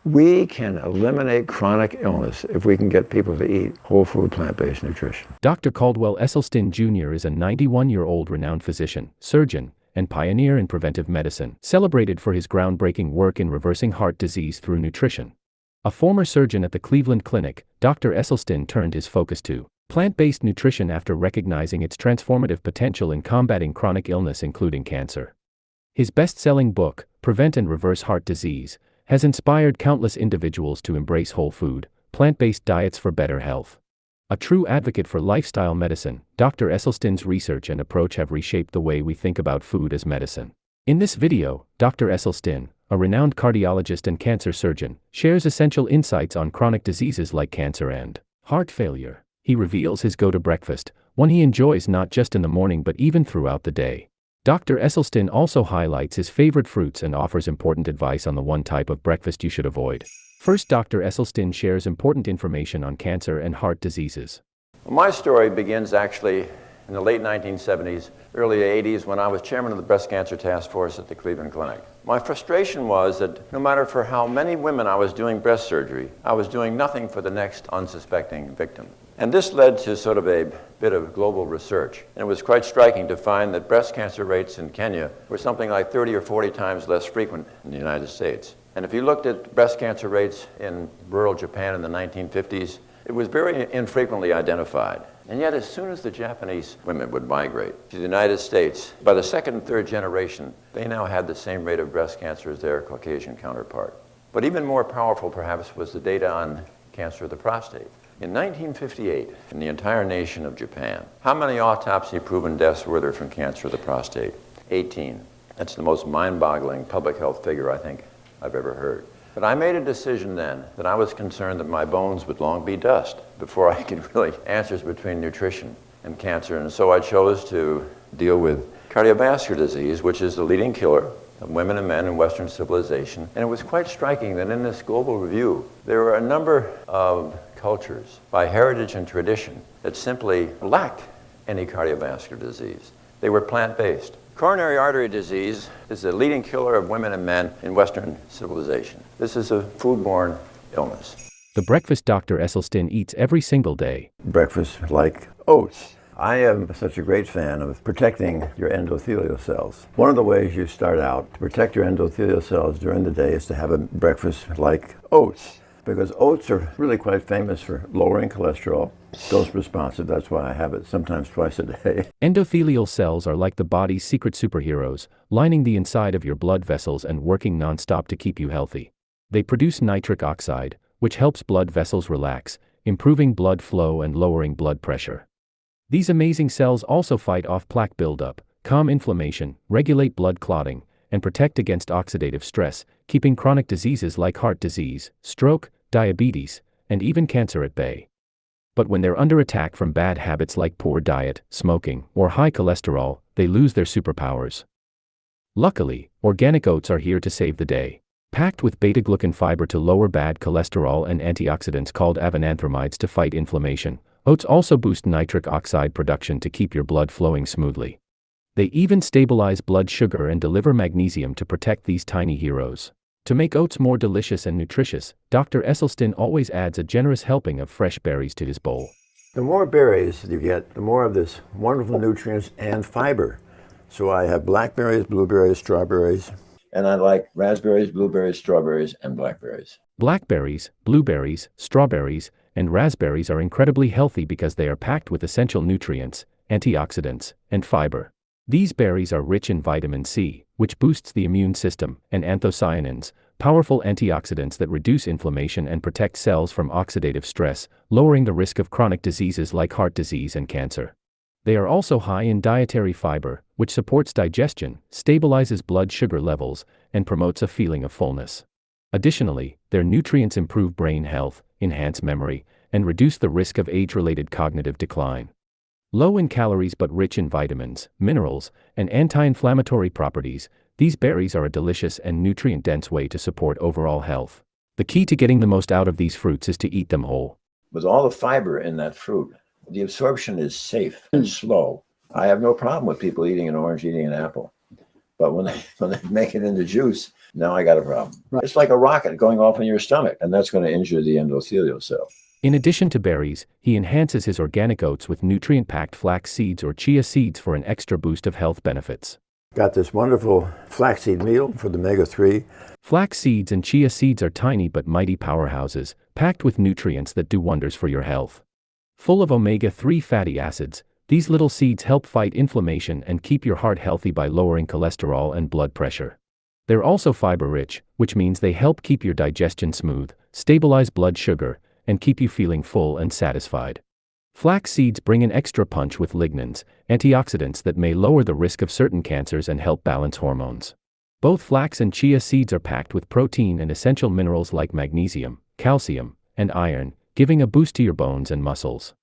We can eliminate chronic illness if we can get people to eat whole food, plant-based nutrition. Dr. Caldwell Esselstyn Jr. is a 91-year-old renowned physician, surgeon, and pioneer in preventive medicine, celebrated for his groundbreaking work in reversing heart disease through nutrition. A former surgeon at the Cleveland Clinic, Dr. Esselstyn turned his focus to plant-based nutrition after recognizing its transformative potential in combating chronic illness including cancer. His best-selling book, Prevent and Reverse Heart Disease, has inspired countless individuals to embrace whole food, plant-based diets for better health. A true advocate for lifestyle medicine, Dr. Esselstyn's research and approach have reshaped the way we think about food as medicine. In this video, Dr. Esselstyn, a renowned cardiologist and cancer surgeon, shares essential insights on chronic diseases like cancer and heart failure. He reveals his go-to breakfast, one he enjoys not just in the morning but even throughout the day. Dr. Esselstyn also highlights his favorite fruits and offers important advice on the one type of breakfast you should avoid. First, Dr. Esselstyn shares important information on cancer and heart diseases. Well, my story begins actually in the late 1970s, early 80s, when I was chairman of the breast cancer task force at the Cleveland Clinic. My frustration was that no matter for how many women I was doing breast surgery, I was doing nothing for the next unsuspecting victim. And this led to sort of a bit of global research. And it was quite striking to find that breast cancer rates in Kenya were something like 30 or 40 times less frequent in the United States. And if you looked at breast cancer rates in rural Japan in the 1950s, it was very infrequently identified. And yet, as soon as the Japanese women would migrate to the United States, by the second and third generation, they now had the same rate of breast cancer as their Caucasian counterpart. But even more powerful, perhaps, was the data on cancer of the prostate. In 1958, in the entire nation of Japan, how many autopsy-proven deaths were there from cancer of the prostate? 18. That's the most mind-boggling public health figure I think I've ever heard. But I made a decision then that I was concerned that my bones would long be dust before I could really answers between nutrition and cancer. And so I chose to deal with cardiovascular disease, which is the leading killer of women and men in Western civilization. And it was quite striking that in this global review, there were a number of cultures by heritage and tradition that simply lacked any cardiovascular disease. They were plant-based. Coronary artery disease is the leading killer of women and men in Western civilization. This is a foodborne illness. The breakfast Dr. Esselstyn eats every single day. Breakfast like oats. I am such a great fan of protecting your endothelial cells. One of the ways you start out to protect your endothelial cells during the day is to have a breakfast like oats, because oats are really quite famous for lowering cholesterol, dose responsive. That's why I have it sometimes twice a day. Endothelial cells are like the body's secret superheroes, lining the inside of your blood vessels and working nonstop to keep you healthy. They produce nitric oxide, which helps blood vessels relax, improving blood flow and lowering blood pressure. These amazing cells also fight off plaque buildup, calm inflammation, regulate blood clotting, and protect against oxidative stress, keeping chronic diseases like heart disease, stroke, diabetes, and even cancer at bay. But when they're under attack from bad habits like poor diet, smoking, or high cholesterol, they lose their superpowers. Luckily, organic oats are here to save the day. Packed with beta-glucan fiber to lower bad cholesterol and antioxidants called avenanthramides to fight inflammation, oats also boost nitric oxide production to keep your blood flowing smoothly. They even stabilize blood sugar and deliver magnesium to protect these tiny heroes. To make oats more delicious and nutritious, Dr. Esselstyn always adds a generous helping of fresh berries to his bowl. The more berries you get, the more of this wonderful nutrients and fiber. So I have blackberries, blueberries, strawberries, and I like raspberries, blueberries, strawberries, and blackberries. Blackberries, blueberries, strawberries, and raspberries are incredibly healthy because they are packed with essential nutrients, antioxidants, and fiber. These berries are rich in vitamin C, which boosts the immune system, and anthocyanins, powerful antioxidants that reduce inflammation and protect cells from oxidative stress, lowering the risk of chronic diseases like heart disease and cancer. They are also high in dietary fiber, which supports digestion, stabilizes blood sugar levels, and promotes a feeling of fullness. Additionally, their nutrients improve brain health, enhance memory, and reduce the risk of age-related cognitive decline. Low in calories but rich in vitamins, minerals, and anti-inflammatory properties, these berries are a delicious and nutrient-dense way to support overall health. The key to getting the most out of these fruits is to eat them whole. With all the fiber in that fruit, the absorption is safe and slow. I have no problem with people eating an orange, eating an apple. But when they make it into juice, now I got a problem. It's like a rocket going off in your stomach, and that's going to injure the endothelial cell. In addition to berries, he enhances his organic oats with nutrient-packed flax seeds or chia seeds for an extra boost of health benefits. Got this wonderful flaxseed meal for the omega-3. Flax seeds and chia seeds are tiny but mighty powerhouses, packed with nutrients that do wonders for your health. Full of omega-3 fatty acids, these little seeds help fight inflammation and keep your heart healthy by lowering cholesterol and blood pressure. They're also fiber-rich, which means they help keep your digestion smooth, stabilize blood sugar, and keep you feeling full and satisfied. Flax seeds bring an extra punch with lignans, antioxidants that may lower the risk of certain cancers and help balance hormones. Both flax and chia seeds are packed with protein and essential minerals like magnesium, calcium, and iron, giving a boost to your bones and muscles.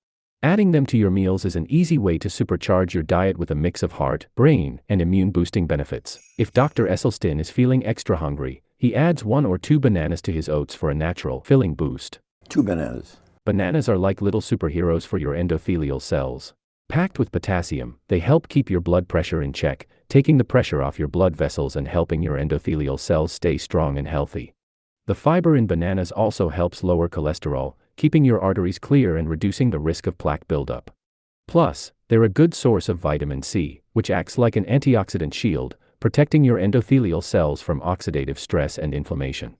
Adding them to your meals is an easy way to supercharge your diet with a mix of heart, brain, and immune-boosting benefits. If Dr. Esselstyn is feeling extra hungry, he adds 1 or 2 bananas to his oats for a natural, filling boost. 2 bananas. Bananas are like little superheroes for your endothelial cells. Packed with potassium, they help keep your blood pressure in check, taking the pressure off your blood vessels and helping your endothelial cells stay strong and healthy. The fiber in bananas also helps lower cholesterol, keeping your arteries clear and reducing the risk of plaque buildup. Plus, they're a good source of vitamin C, which acts like an antioxidant shield, protecting your endothelial cells from oxidative stress and inflammation.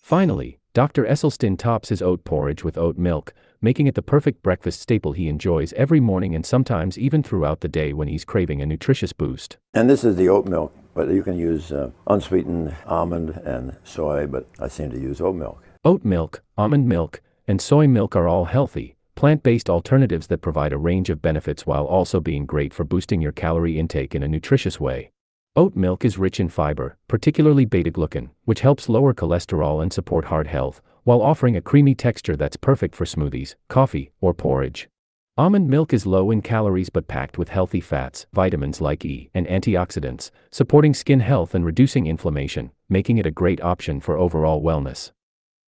Finally, Dr. Esselstyn tops his oat porridge with oat milk, making it the perfect breakfast staple he enjoys every morning and sometimes even throughout the day when he's craving a nutritious boost. And this is the oat milk, but you can use unsweetened almond and soy, but I seem to use oat milk. Oat milk, almond milk, and soy milk are all healthy, plant-based alternatives that provide a range of benefits while also being great for boosting your calorie intake in a nutritious way. Oat milk is rich in fiber, particularly beta-glucan, which helps lower cholesterol and support heart health, while offering a creamy texture that's perfect for smoothies, coffee, or porridge. Almond milk is low in calories but packed with healthy fats, vitamins like E, and antioxidants, supporting skin health and reducing inflammation, making it a great option for overall wellness.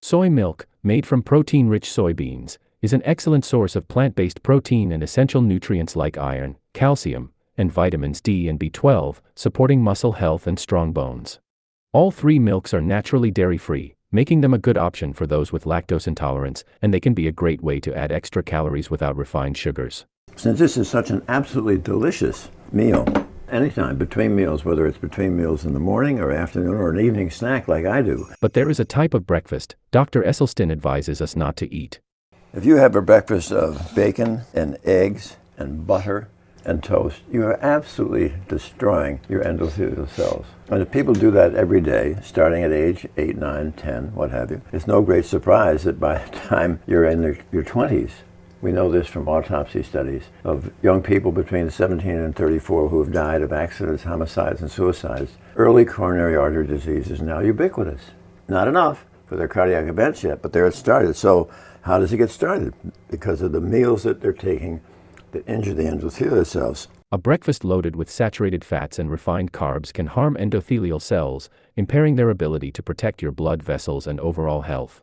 Soy milk, made from protein-rich soybeans, is an excellent source of plant-based protein and essential nutrients like iron, calcium, and vitamins D and B12, supporting muscle health and strong bones. All 3 milks are naturally dairy-free, making them a good option for those with lactose intolerance, and they can be a great way to add extra calories without refined sugars. Since this is such an absolutely delicious meal, anytime between meals, whether it's between meals in the morning or afternoon or an evening snack like I do. But there is a type of breakfast Dr. Esselstyn advises us not to eat. If you have a breakfast of bacon and eggs and butter and toast, you are absolutely destroying your endothelial cells. And if people do that every day, starting at age 8, 9, 10, what have you, it's no great surprise that by the time you're in your 20s, we know this from autopsy studies of young people between 17 and 34 who have died of accidents, homicides, and suicides. Early coronary artery disease is now ubiquitous. Not enough for their cardiac events yet, but there it started. So how does it get started? Because of the meals that they're taking that injure the endothelial cells. A breakfast loaded with saturated fats and refined carbs can harm endothelial cells, impairing their ability to protect your blood vessels and overall health.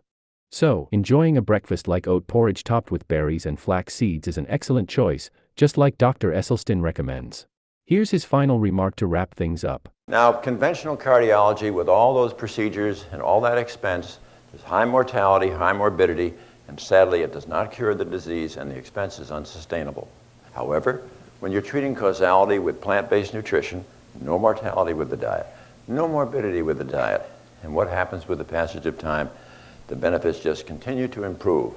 So, enjoying a breakfast like oat porridge topped with berries and flax seeds is an excellent choice, just like Dr. Esselstyn recommends. Here's his final remark to wrap things up. Now, conventional cardiology with all those procedures and all that expense is high mortality, high morbidity, and sadly it does not cure the disease and the expense is unsustainable. However, when you're treating causality with plant-based nutrition, no mortality with the diet, no morbidity with the diet, and what happens with the passage of time, the benefits just continue to improve.